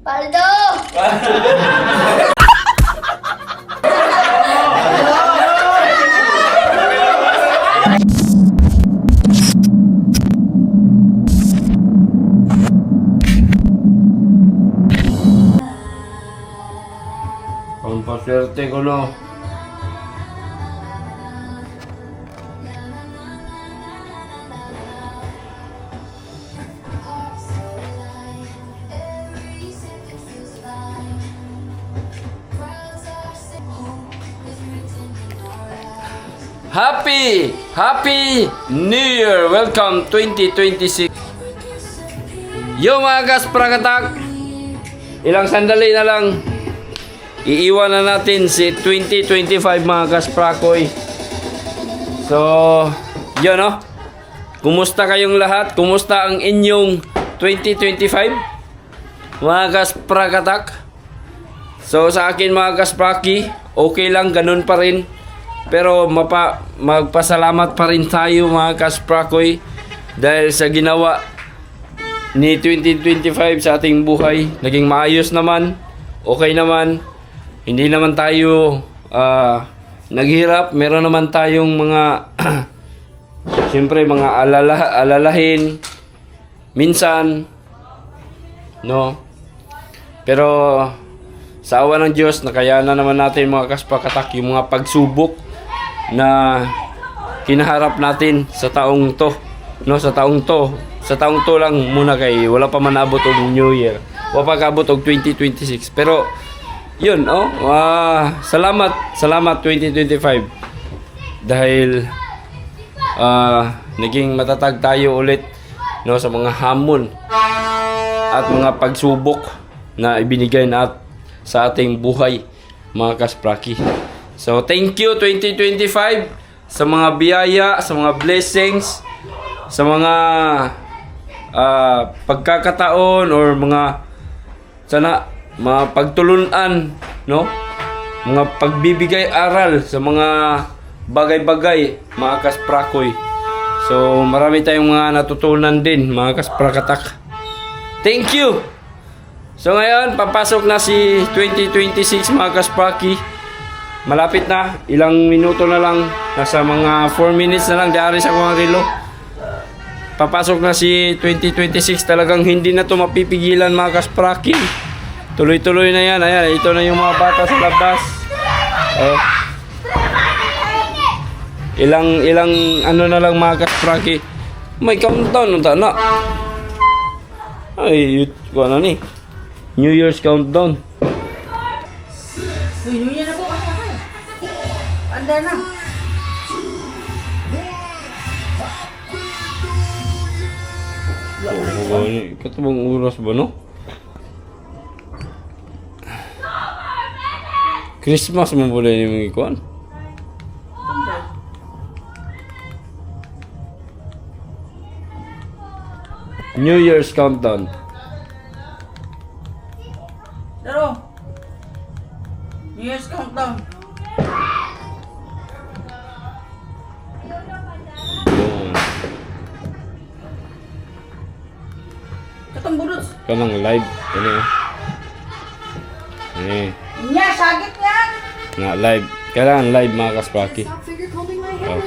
Paldo! Pampaswerte ko, no? Happy New Year! Welcome 2026. Yo mga kasprakatak, ilang sandali na lang iiwan na natin si 2025 mga kasprakoy. So, yun no? Kumusta kayong lahat? Kumusta ang inyong 2025? Mga kasprakatak. So, sa akin mga kaspraki, okay lang, ganun pa rin. Pero magpasalamat pa rin tayo mga kasprakoy dahil sa ginawa ni 2025 sa ating buhay. Naging maayos naman, okay naman. Hindi naman tayo naghirap. Meron naman tayong mga siyempre mga alalahin minsan, no? Pero sa awa ng Diyos, nakayanan naman natin mga kasprakatak yung mga pagsubok na kinaharap natin sa taong to, no? Sa taong to lang muna, kay wala pa man abot og New Year, wala pa kabot og 2026. Pero yun, salamat 2025 dahil naging matatag tayo ulit, no, sa mga hamon at mga pagsubok na ibinigay na sa ating buhay mga kaspraki. So, thank you 2025 sa mga biyaya, sa mga blessings, sa mga pagkakataon or mga pagtulunan, no? Mga pagbibigay aral sa mga bagay-bagay mga kasprakoy. So, marami tayong mga natutunan din mga kasprakatak. Thank you! So ngayon, papasok na si 2026 mga kaspraki. Malapit na, ilang minuto na lang, nasa mga 4 minutes na lang diari sa kong relo. Papasok na si 2026, talagang hindi na to mapipigilan mga kaspraki. Tuloy-tuloy na yan. Ayan, ito na yung mga bata sa labas. Ilang ano na lang mga kaspraki. May countdown na. Ay, ano ni? New Year's countdown. Uy, New Year na po. Anda na. Katubang oras ba, no? Christmas mo pala yung mga ikuan. New Year's countdown. Daro. New Year's countdown. Katong budots. Kanang live. Ano eh. Nya, sagit yan. Nga, live. Kailangan live mga kaspraki. Oh.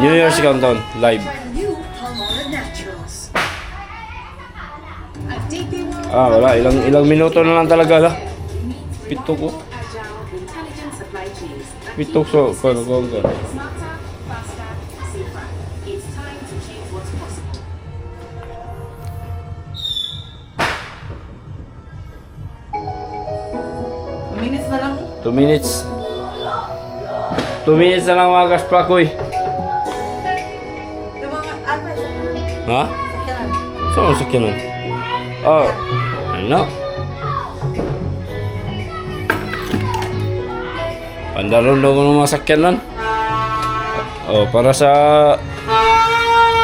New Year's countdown. Live. Wala. Ilang minuto na lang talaga lah. Pito ko. Pito so. Kano. Minutes na lang. 2 minutes. 2 minutes na lang mga kasprakoy. Ito mga apat. Ha? Sakyanan. Saan ang sakyanan? Oh. Ano? Pandaron daw ko ng mga sakyanan. Oh, para sa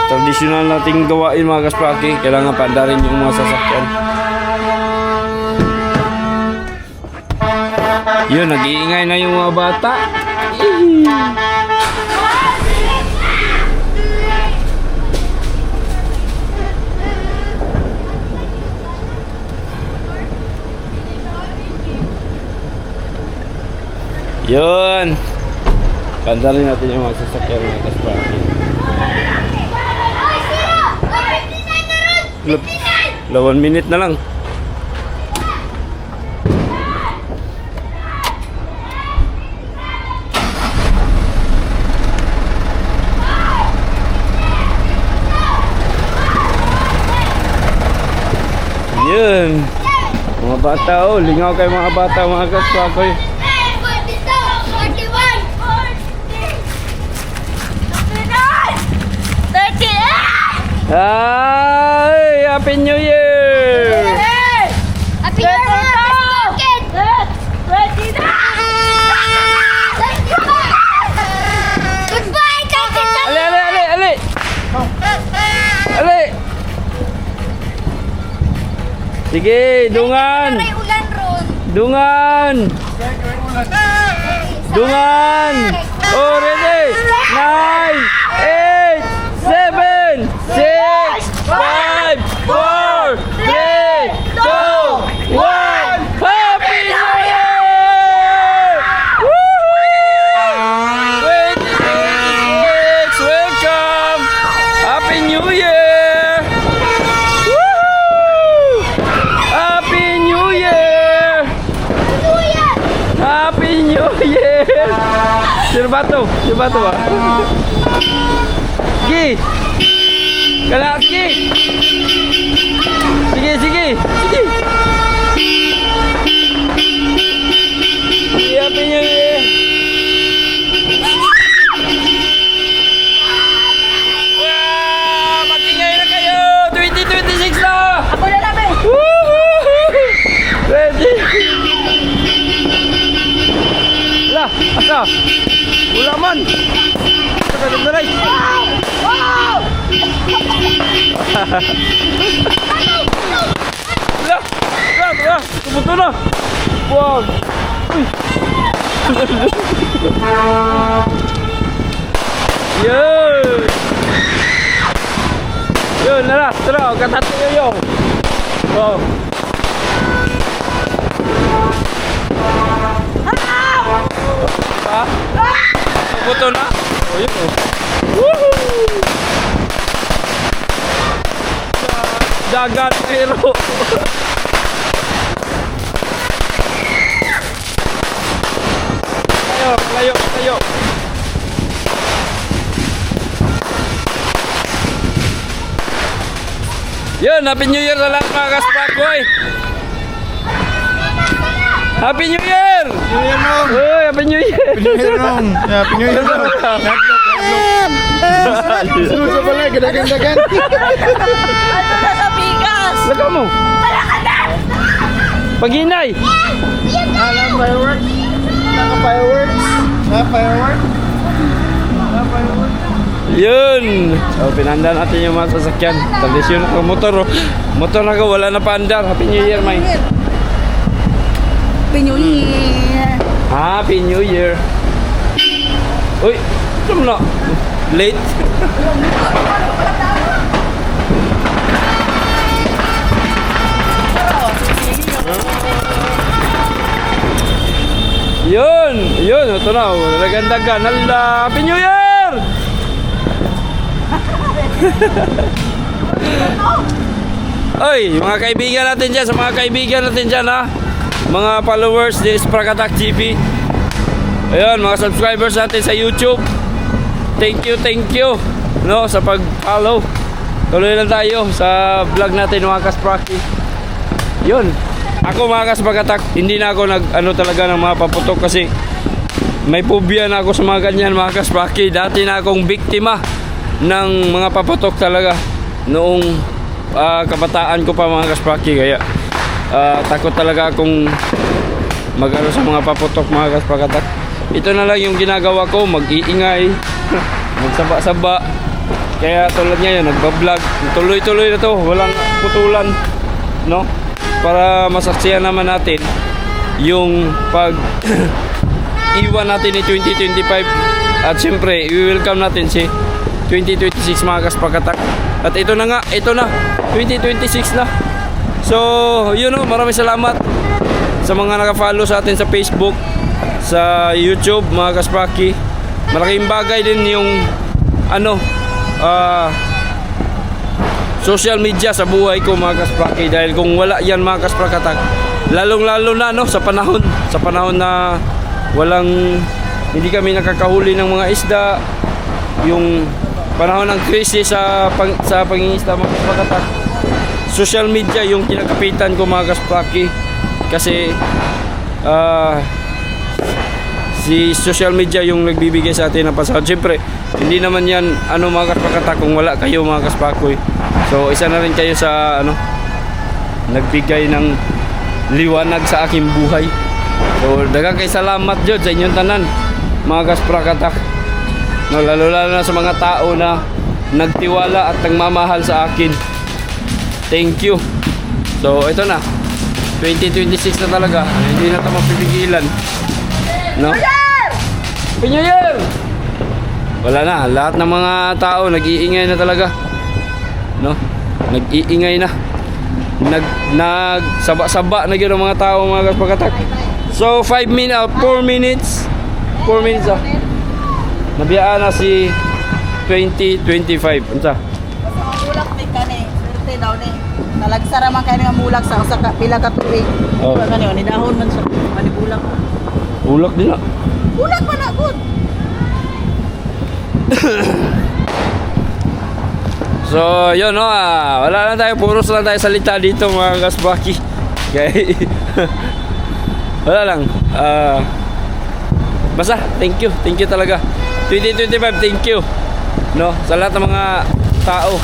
tradisyonal nating gawain mga kaspraki, kailangan pandarin yung mga sasakyan. Yun, nag-iingay na yung mga bata. Yun. Ganda rin natin yung mga sasakyan mga kaspraki. Lawan minute na lang. Yun. Mga bata oh, lingaw kayo mga bata mga kaspraki. Ay, Happy New Year! Happy New Goodbye, Ali, ali, ali, ali! Ali! Sige, dungan! May ulan ron. Dungan! Dungan! Oh, ready? 9, 8, 7, 6, 5, 4, 3, 2, 1! Happy New Year! Woohoo! 2026! Welcome! Happy New Year! Woohoo! Happy New Year! Happy New Year! Sino ba to? Sino ba to ba? Sige! Kala, sige! Sige, sige! Sige! Happy New Year! Wow! Magingay na kayo! 2026 na! Ako na namin. Woohoo! Ready? Wala! Asa? Wala man! Asa ka na Wow! Wala! Wala! Wala! Tumuto na! Wow! Uy! Yun! Yun! Nara! Tara! Katato yun! Wow! Ha? Tumuto na? Oh, yun oh! Woohoo! Dagat pero layo, layo, layo. Yun, Happy New Year na lang mga kaspakoy. Happy New Year! New Year nung! Uy, Happy New Year! New Year nung! Happy New Year nung! Sunod sa balay, gadagan-dagan! Ano na sa bigas? Lagaw mo! Paghinay! Alam, fireworks? Naka-fireworks? Na-fireworks? Na-fireworks? Yun! So, pinanda natin yung mga sasakyan. Tradisyon ng motor. Oh. Motor na ko, wala na paandar. Happy New Year, May. Happy New Year. Happy New Year. Uy, ito mo na. Late. Yun, yun, ito na. Naganda-gan. Hala, Happy New Year! Oy, mga kaibigan natin dyan, sa mga kaibigan natin dyan ha, mga followers ni Spragatak TV. Ayun, mga subscribers natin sa YouTube. Thank you no, sa pag-follow. Tuloy lang tayo sa vlog natin mga kaspraki. Yun, ako mga kaspragatak, hindi na ako nag-ano talaga ng mga paputok kasi may phobia na ako sa mga ganyan mga kaspraki. Dati na akong biktima ng mga paputok talaga noong kabataan ko pa mga kaspraki. Kaya takot talaga akong mag-ano sa mga paputok mga kaspragatak. Ito na lang yung ginagawa ko, mag-iingay, magsaba-saba. Kaya tulad ngayon, nagbablog. Tuloy-tuloy na to, walang putulan, no? Para masaksiyan naman natin yung pag iwan natin ni 2025. At siyempre, i-welcome natin si 2026 mga kaspragatak. At ito na nga, ito na, 2026 na. So, yun o, maraming salamat sa mga naka-follow sa atin sa Facebook, sa YouTube, mga Kaspraki. Malaking bagay din yung social media sa buhay ko, mga Kaspraki, dahil kung wala yan, mga Kasprakatak, lalong-lalo na sa panahon na hindi kami nakakahuli ng mga isda, yung panahon ng krisis sa pangingisda, mga Kasprakatak, social media yung kinakapitan ko, mga Kaspraki, kasi si social media yung nagbibigay sa atin ng pasahod. Siyempre, hindi naman yan mga Kasprakatak kung wala kayo, mga Kaspakoy. So isa na rin kayo sa nagbigay ng liwanag sa aking buhay. So daghang kay salamat jud sa inyong tanan, mga Kasprakatak. No, lalo na sa mga tao na nagtiwala at nagmamahal sa akin. Thank you. So ito na, 2026 na talaga, hindi na ito mapipigilan, no? Happy New Year! Wala na, lahat ng mga tao nag-iingay na talaga, no? Nag-iingay na, nagsaba-saba na yun ang mga tao, mga Kasprakatak. So 4 minutes nabiyaan na si 2025. Unsa? Mulak may kani. Swerte daw ni. Talagsara man kayo nga mulak sa pila ka tuig. Oh. Kani ni dahon man sa manibulak. Ulak din na. Bulak pa na good. So, yun no, wala lang tayo, puros lang tayo salita dito, mga Kaspraki. Okay. Wala lang. Basta, thank you talaga. 2025, thank you. No, sa lahat ng mga tao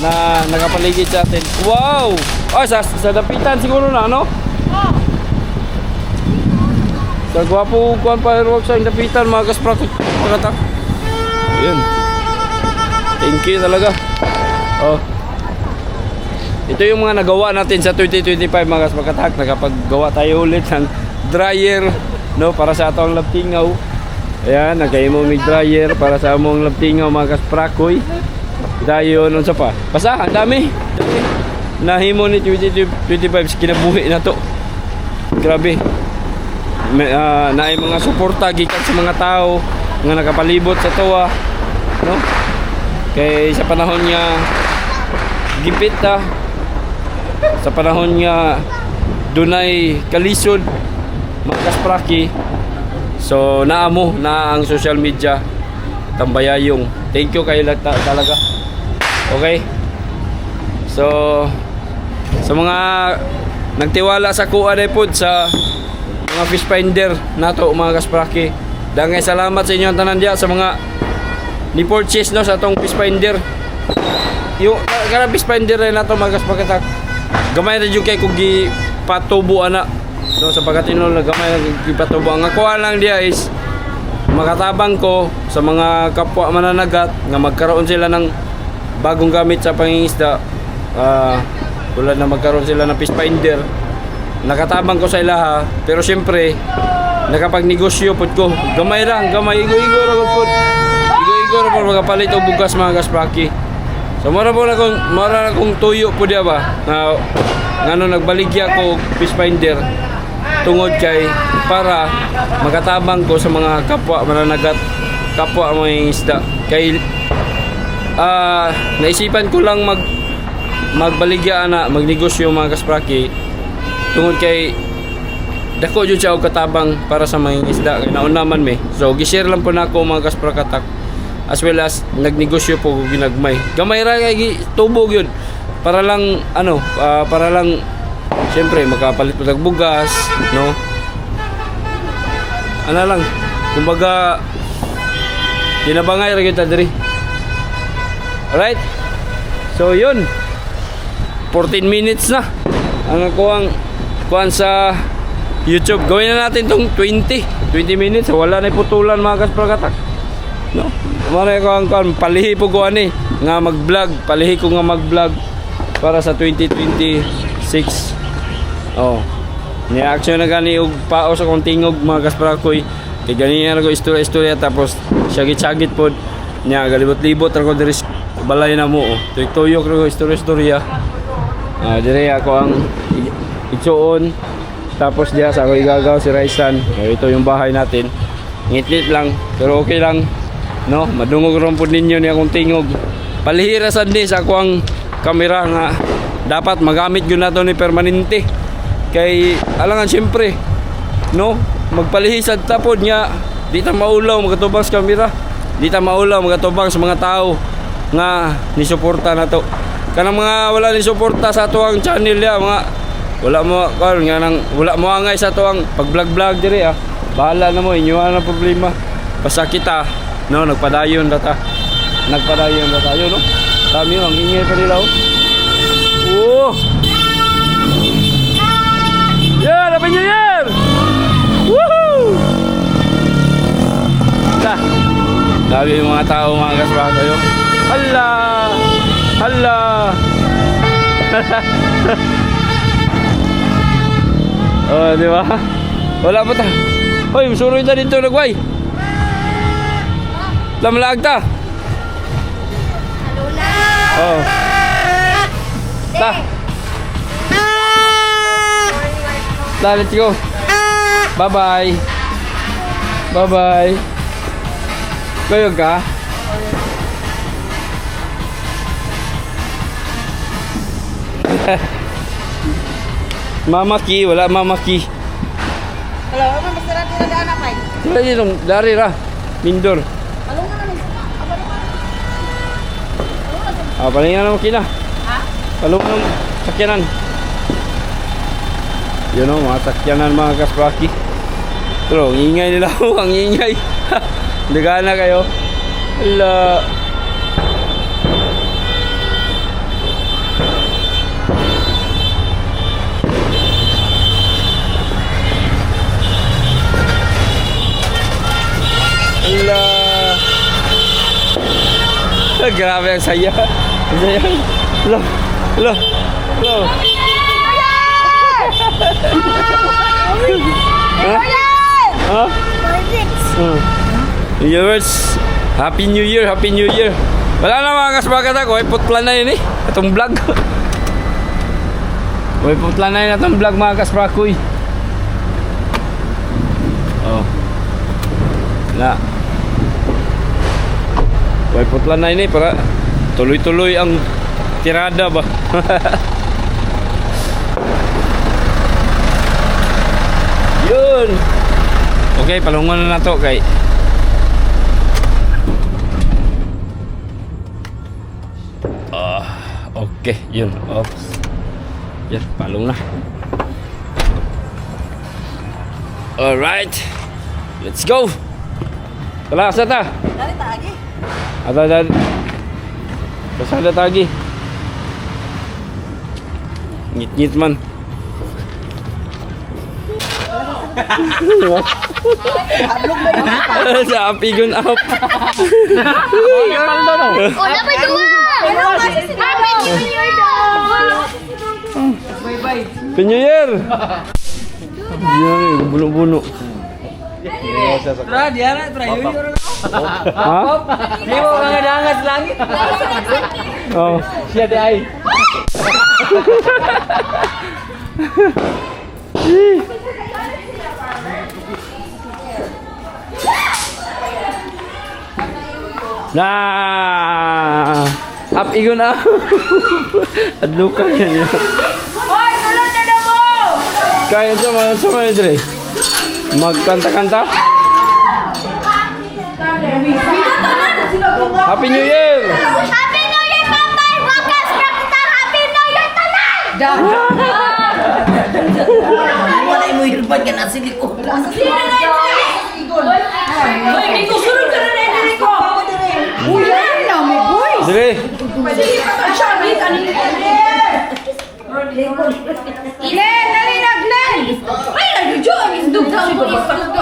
na nakapaligid sa atin. Wow! Oh, sa dapitan siguro na, no? Sa gwapo kuan fireworks sa dapitan, mga Kaspraki. Ayun. Thank you talaga. Oh. Ito yung mga nagawa natin sa 2025, mga Kasprakatak. Nakapaggawa tayo ulit ng dryer, no, para sa atong labtingaw. Ayan, nagkaimo mig dryer para sa among labtingaw, mga Kasprakoy. Tayo nun sa pa. Basta, ang dami. Nahimo ni 2025 kinabuhi na to. Grabe. Naay mga suporta gikan sa mga tao nga nakapalibot sa tuwa, no? Kay sa panahon niya gipit sa panahon niya dunay kalisod, mga Kaspraki. So naamo na ang social media tambayayong. Thank you kayo talaga. Okay, so sa mga nagtiwala sa kuha na pod sa mga fish finder nato, mga Kaspraki, dangay salamat sa inyo tanan diya sa mga ni purchase, no, sa atong fish finder. Yung kana fish finder na nato, mga Kasprakatak, gamay na jud kay kung gipatubo ana, no, sa pagkatinol na gamay na gipatubo. Ang kuha lang diya is makatabang ko sa mga kapwa mananagat nga magkaroon sila ng bagong gamit sa pangingisda. Tulad na magkaroon sila ng fish finder, nakatabang ko sa ilaha. Pero siyempre nakapagnegosyo pod ko, gamay igo-igo ra pod. Igo-igo ra mga palit og bugas, mga Kaspraki. So mara kong tuyo po diya ba na ngano nagbaligya ko fish finder tungod kay para makatabang ko sa mga kapwa mananagat, kapwa mga isda. Kay naisipan ko lang magbaligya ana, magnegosyo, mga Kaspraki, tungod kay dako jud siya og katabang para sa mga isda kay nauna man me. So gi-share lang po nako, mga Kasprakatak, as well as nagnegosyo po ko ginagmay. Gamay ra kay tubog yun para lang para lang siyempre makapalit po ng bugas, no? Ano lang, kumbaga tinabangay ra kita diri. Alright, so yun, 14 minutes na ang kuang sa YouTube. Gawin na natin tong 20 minutes. Wala na putulan, mga Kasprakatak, no? Mara ko ang palihi po ko ani nga mag-vlog, palihi ko nga mag-vlog para sa 2026. Oh, ni-action na gani og pao sa kong tingog, mga Kasprakoy. Kay ganyan ako istorya tapos syagit-syagit pod nya, galibot-libot ako diri balay na mo. Tuyok-tuyok ko istorya. Dire ako ang itsuon Tapos diya sa ako igagaw si Raisan. Ito yung bahay natin. Ngit-ngit lang, pero okay lang. No, madungog ron po ninyo ni akong tingog. Palihirasan din sa akong kamera nga dapat magamit yun na to ni permanente. Kay alangan siyempre, no, magpalihisad tapod nga di ta maulaw magatubang sa kamera. Di ta maulaw magatubang sa mga tao nga nisuporta na to. Kanang mga wala ni suporta sa ato ang channel ya, mga wala mo karon nga nang wala mo angay sa ato ang pag-vlog diri ah. Bahala na mo inyo ang problema. Basta kita no nagpadayon data. Nagpadayon data yo no. Dami ang ingay pa nila oh. Oh. Yeah, Happy New Year! Woohoo! Dami yung mga tao mga kasbaka kayo. Hala! Hala! Oh, di ba? Wala pa ta. Hoy, masuroy ta dito nagway. Lamlag ta. Oh. Ta. Ta, let's go. Bye-bye. Bye-bye. Kayo ka? Mamaki, wala mamaki. Hello, ano basta natin na anak ay? Wala dito, dari ra. Mindor. Along na namin. Palingan naman kina. Ha? Palong ng sakyanan. Yun o, mga sakyanan mga kaspraki. Pero, ang ingay nila o, ang ingay. Nagana kayo. Hala. Hala. Grabe ang saya. Ang saya. Hello. Hello. Hello. Ha? New Year's. Happy New Year, Happy New Year. Wala na mga kasbagat ako, putla na yun eh. Itong vlog. Putla na yun itong vlog mga kasbakoy. Oh. Na. Putla na yun eh, para tuloy-tuloy ang tirada ba. Yun. Okay, palungan na to kay. Okay, yun. Oops. Yan, palong na. Alright. Let's go. Tala, asa ta? Dari taagi. Ada. Kasada tagi. Ngit-ngit man. Sa apigon up. Oh, dapat dua. Happy New Year daw. Happy New Year. Yan, buno-buno. Tra, diara, tra, yun yun. Ha? Di mo mga dangat sa langit. Oh. Siya di ay. Nah, up igon na. Adlo ka yan. Hoy, tulad na mo! Kaya sa mga dire. Magkanta-kanta. Happy New Year. Happy New Year, Papay! Wakas kita Happy New Year tanan! Wala mo hirpan ka na siliko. Hoy, Nico, sunod ka na na Nico! Uy, yan na, may boy! Dire. Sige pa ka siya, may kanina ka Glenn, dali na, Glenn! Ay, nag-jo, ang isdog na ako.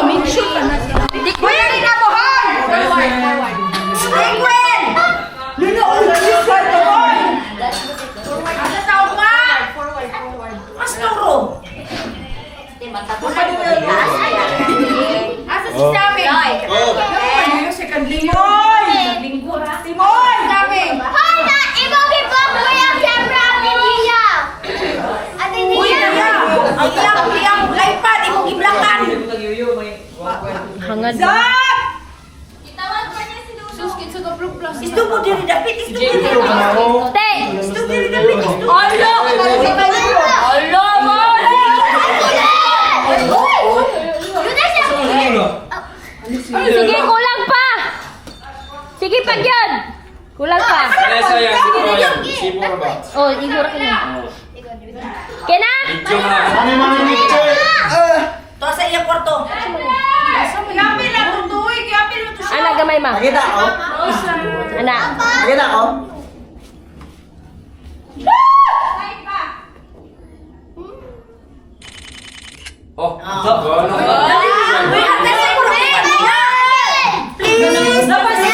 Make sure ka na sila. Uy, dali na mo, ha? Forward. Ay, Glenn! Lino, ulit ka na, boy! Ano tawag ma? Mas nauro. Asa si Sammy? Ano si Kadlimoy? Timoy! Sammy! Hoy na! Ibang ibang kuya! Siyempre, Ate Nia! Ate Uy, Nia! ang iyang hangad. Zak! Itawag pa niya si Lulu. Suskit sa gaplok plus. Isto mo diri dapit, isto mo diri. Te! Isto diri dapit, isto. Alo! Alo! Sige, kulang pa! Sige pa yun! Kulang pa! Kaya sayang, sipura ba? Oh, igura ka na. Kena? Medyo na. Mami, mami, picture. To sa iya kwarto. Kapil na tutuig, kapil mo to siya. Ana, gamay ma. Nakita ako? Ana. Nakita ako? Oh, ano? Uy, ate sa kwarto. Please. Dapat sa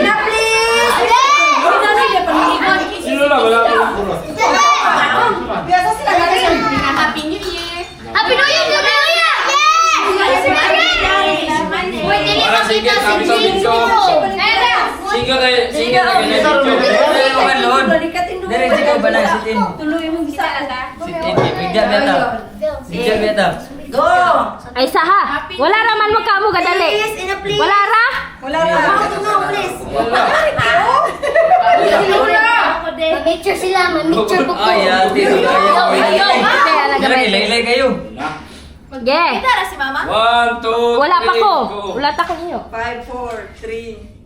na please. Sino lang? Wala ko lang puro. Biasa sila galing. Happy New Year! Happy New Year! Happy New Year! Uy, dili Para pa sige, kita sabi sa video. Sige kayo, sige na kayo. Diretso ka ba na sitin? Tuloy mo bisa ata. Sitin, bigyan beta. Bigyan beta. Go. Ay, saha. Wala raman mo kamo gadali. Wala ra? Wala ra. Please. Mag-picture sila, mag-picture po ko. Ay, ate. Kaya na gamay. Ilay kayo. Yeah. Tara si mama. 1, 2, 3, Wala pa ko. go. Wala ta ko niyo. 5, 4, 3.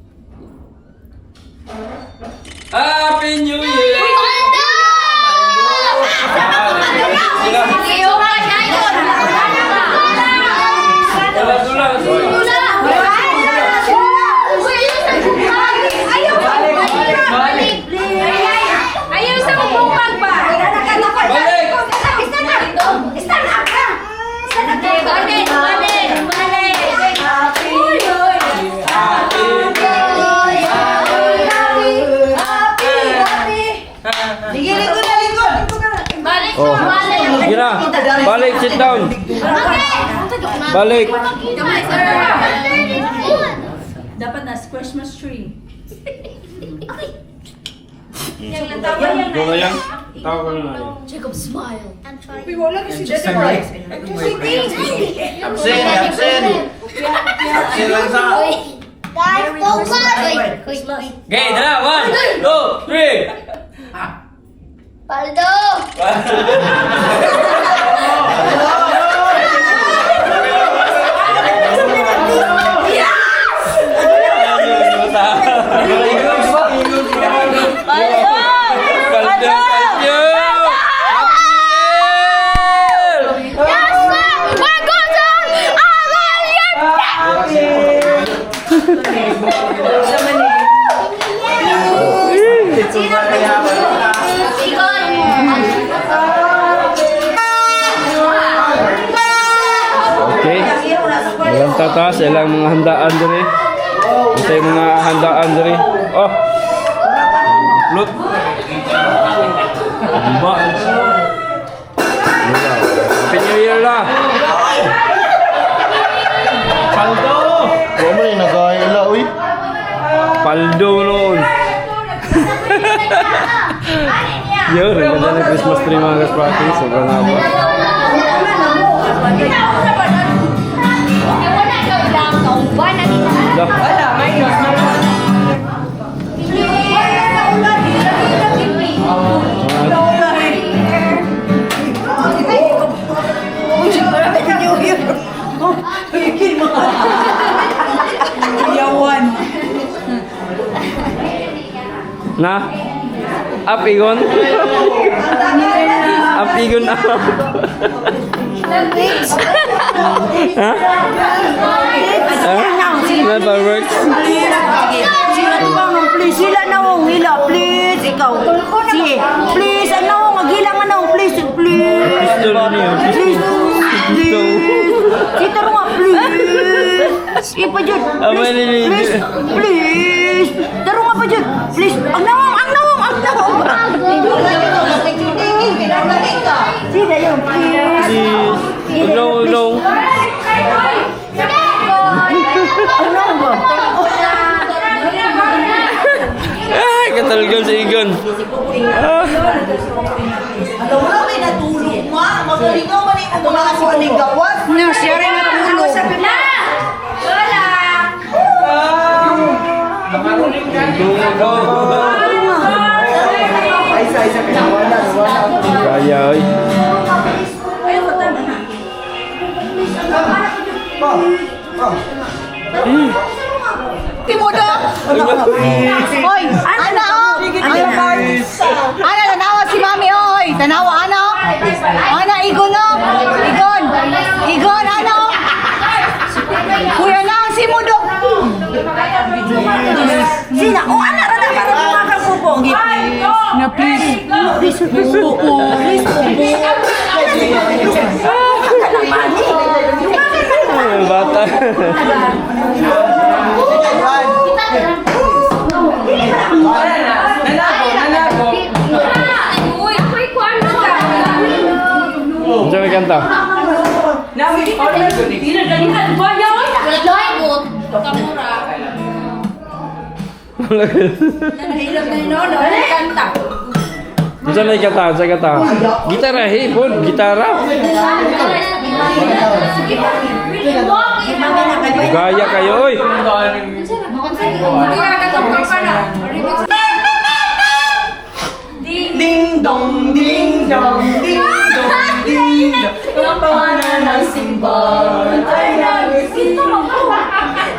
Happy New Year! Sila. Wala ko lang. Ayaw sa mukbang ba? Balik! Stand up ka. Stand up ka. Balik. Oh, sige na. Balik, sit down. Balik. Dapat na Christmas tree. Go na yan. Tawa ko na yan. Jacob, smile. Wala kasi Just a right. Absent, absent. Absent lang sa. Guys, focus! Okay, tara. 1, 2, 3. Paldo! Okay. Walang tatas, ilang mga handaan diri. Ito yung mga handaan diri. Oh. Lut. Ba. Happy New Year la. Paldo. Huwag mo rin nagkahila, uy. Paldo noon. Yun, ang ganda ng Christmas tree mga kasprati. Sobrang haba. Lah. Na? Apigon? Apigon up. Ha? Ha? Never works. Please, sila na wong hila, please. Ikaw. Sige, please, ano, maghilang ano, please, please. Pistol niyo. Please, Pistol. Kita mo nga, please. Ipa dyan. Abay, nilid. Please, please. Taro nga pa dyan. Please. Ang nawang, ang nawang, ang nawang. Sila yun, please. No, no. Ang nawang ba? Ay, katalagan sa igon. Ah. Ano nga, may natulog mo. Magaling ka, mali mo mga kasigawan. No, siya Gaya, oy. Ayaw ko tayo na. Timodo! Hoy, ana oh! Ana, tanawa si mami oy! Tanawa, ana oh! Ana, igon oh! Igon! Igon, ana oh! Kuya lang, si Mudo! Sina? Oh, ana, rada, para tumagang pupo. Na please. Please, pupo. Please, pupo. Bata. Uy, ako'y kwarto. Diyan may kanta. Diyan may kanta, diyan kanta. Gitara, hipon, gitara. Gaya kayo, oy. Ding dong, ding dong, ding dong, ding dong. Kampanan ng simbahan ay nagsisimba.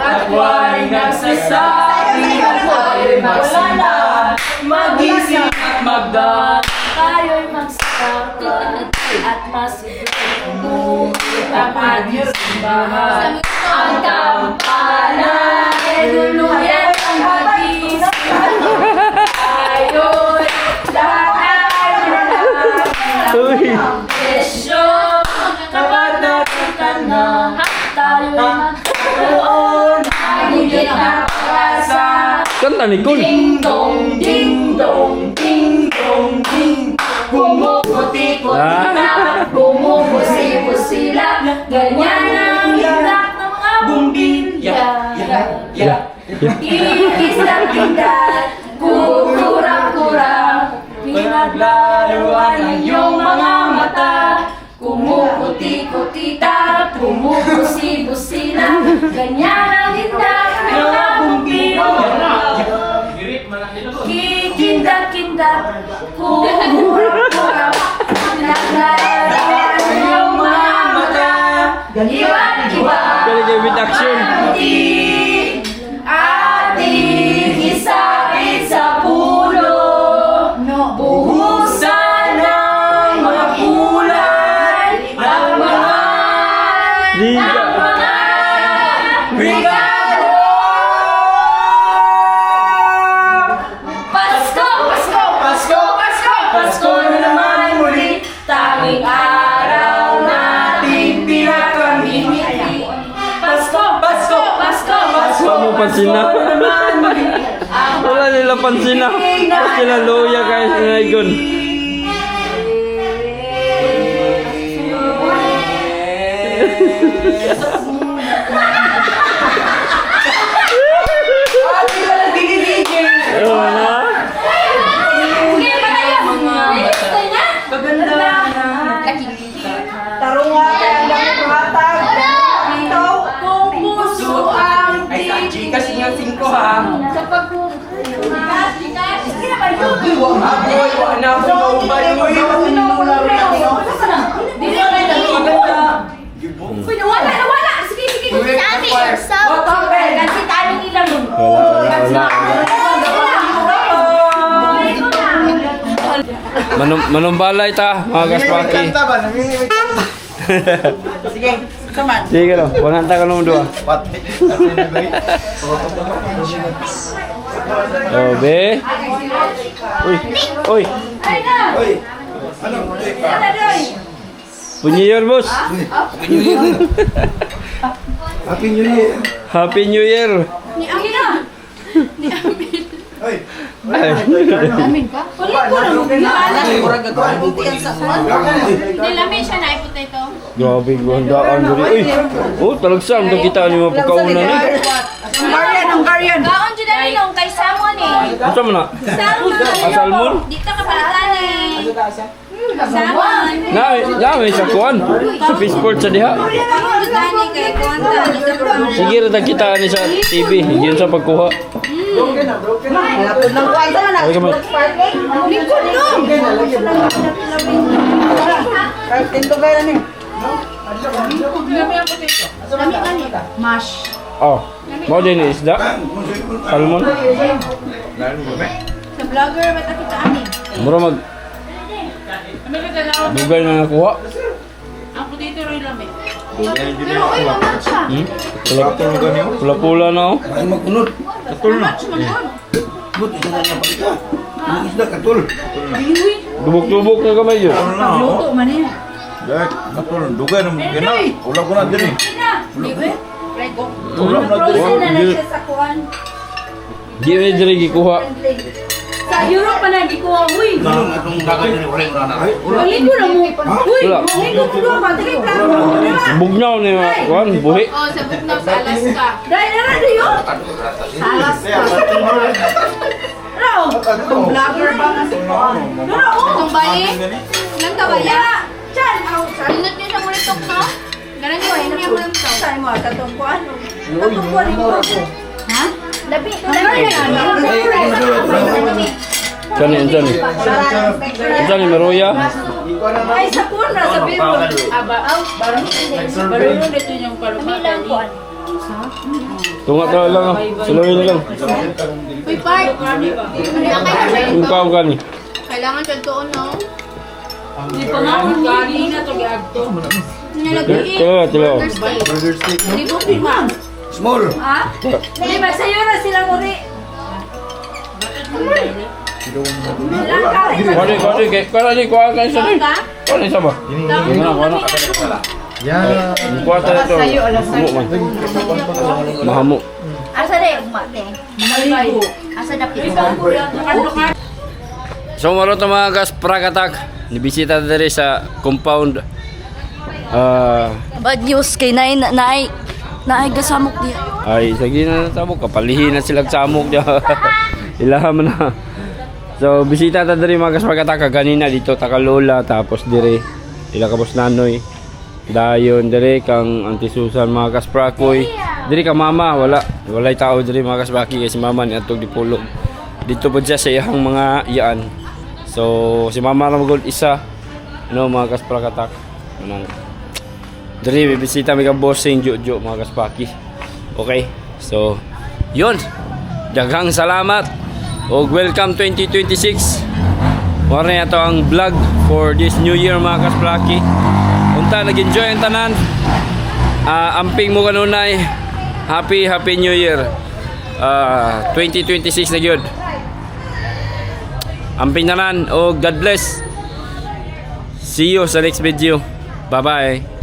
At huwag nagsasabi na tayo'y magsala. Magising at magdaan. Tayo'y magsakot at masiguro ang ating simbahan. Ang kampanan ay luluyan ang hagis. Tayo'y lahat Uy. ng presyo. Kapag natutan na tayo'y magkaroon ng higit na pag-asa. Kanta ni Kun. Ding dong, ding dong, ding dong, ding. Bumubuti-puti na, bumubusi-busi lang. Ganyan ang itak ng mga bumbilya. Ikis-lakindat, kukurang-kurang. Pinaglaruan ang iyong mga mata. Kumukuti-kuti ta, bumubusi-busi na. Ganyan ang itak ng mga bumbilya. Kikindat-kindat, kurap-kurap, naglalarawan ang iyong mga mata. Iba't-iba Galing with action. ating isakit sa pulo. Buhusan ng mga kulay, ang mga Liga. regalo. Pasko! Pasko! Pasko! Pasko! Pasko na naman muli. Tanging araw nating pinakamimiti. Pasko! Pasko! Pasko! Pasko! Wala mo pansin na. Wala nila pansin na. Ba't sila luya kayo sa Naigon? Wala. Sige, patayo! Gusto niya? Tarunga kaya lang tumatag. Ito, kung puso ang tibig. Kasi nga 5 ha. Sa pagbubukas, sige na ba ito? Aboy, wala na ako nauban. Dili ka na Uy, nawala! Sige, sige, gusto si ate. Kasi tanong ilang nun. Manumbalay ta, mga kaspaki. Kanta ba? Namimimik kanta. Sige, saman. Sige ka no, panganta ka nung dua. Pati. Pati na ba? Oh, be. Uy, uy. Ay na! Punyi yun, boss. Happy New Year. Happy New Year. Ni Amin na! Oy. Ay. Amin ka? Wala ko lang. Hindi, lamin siya na iputa ito. Grabe, gandaan mo rin. Uy, oh, talagsam. Ito kita ni mga pagkaunan ni. Hungarian. Gaon dyan na rin kay Samon eh. Asa mo na? Salmon! Salmon? Dito ka palatan eh. Salmon! Nami sa kuan. Sa Fishport sa diha. Gani kay Kuanta. Sige rin kita ni sa TV. Hindi yun sa pagkuha. Nang kwanta na. Ay, kamay. Likod no. Tinto kayo ni. Mash. Oh. Mo din ni isda. Salmon. Sa vlogger, ba't kita ani? Mura mag dugay na nakuha. Ang potato rin lamig. Pero oy, mamat siya. Pula-pula na oh. Ay magkunot. Katul na. But isa na niya pagka. Ang isda katul. Dubok-dubok na kamay yun. Luto man eh. Dek, katul. Dugay na mo kina. Ulam ko na diri. Rego. Ulam na diri. Frozen na lang siya sa kuwan. Di na diri gikuha. Sa Europe pa na gikuha, uy. Ganun atong dagay diri wala ko na. Linggo na mo. Uy, Wala. linggo mo doon ba? Dali plano mo. Bugnaw ni kuan buhi. Oh, sa Bugnaw sa Alaska. Dahil na rin yun. Raw. Itong vlogger ba nga si kuwan? Itong bali? Ilang tawaya? Chan, Pinot niyo siya muli tok, no? Ganun yung pinot niya muli tok. saan mo? Tatong kuwan. Tatong kuwan mo. Ha? Labi. Sani anjan. Anjan ni Maruya. Ay, sa kuwan na sabihin mo. Baro yung dito yung kalupatan. Tunga ta lang. Sulawin lang. Uy, Park. Ungkaw gani. Kailangan siya doon, no? Hindi pa nga kung gani na ito gagto. Nalagay. Tilo. Thursday. Hindi ko pima. Small. Ha? Hindi ba sa'yo na silang uri? Kani kay kana ni kuha kan sa ni. Kani sa ba? Mana. Ya. Kuha ta to. Mo man. Mahamo. Asa na yung mate? Maligo. Asa na pizza? So maro ta mga gas prakatak. Nibisita diri sa compound. Bad news kay naay gasamok niya. Ay sige na samok kapalihin na sila samok dia. Ilaha man na. So bisita ta diri mga gas prakatak kanina dito ta Lola tapos diri ila ka Boss Nanoy. Dayon diri kang Auntie Susan mga gas prakoy. Diri ka mama walay tao diri mga gas praki kay si mama ni atog dipulog. Dito po siya sa iyang mga iyaan. So si mama ra magod isa mga gas prakatak. Anang diri bibisita mi ka bossing Jojo mga gas praki. Okay. So yun. Daghang salamat. O welcome 2026. Mora na ito ang vlog for this new year mga kasplaki. Unta nag-enjoy ang tanan. Amping mo kanunay. Happy New Year. 2026 na gyud. Amping tanan o God bless. See you sa next video. Bye bye.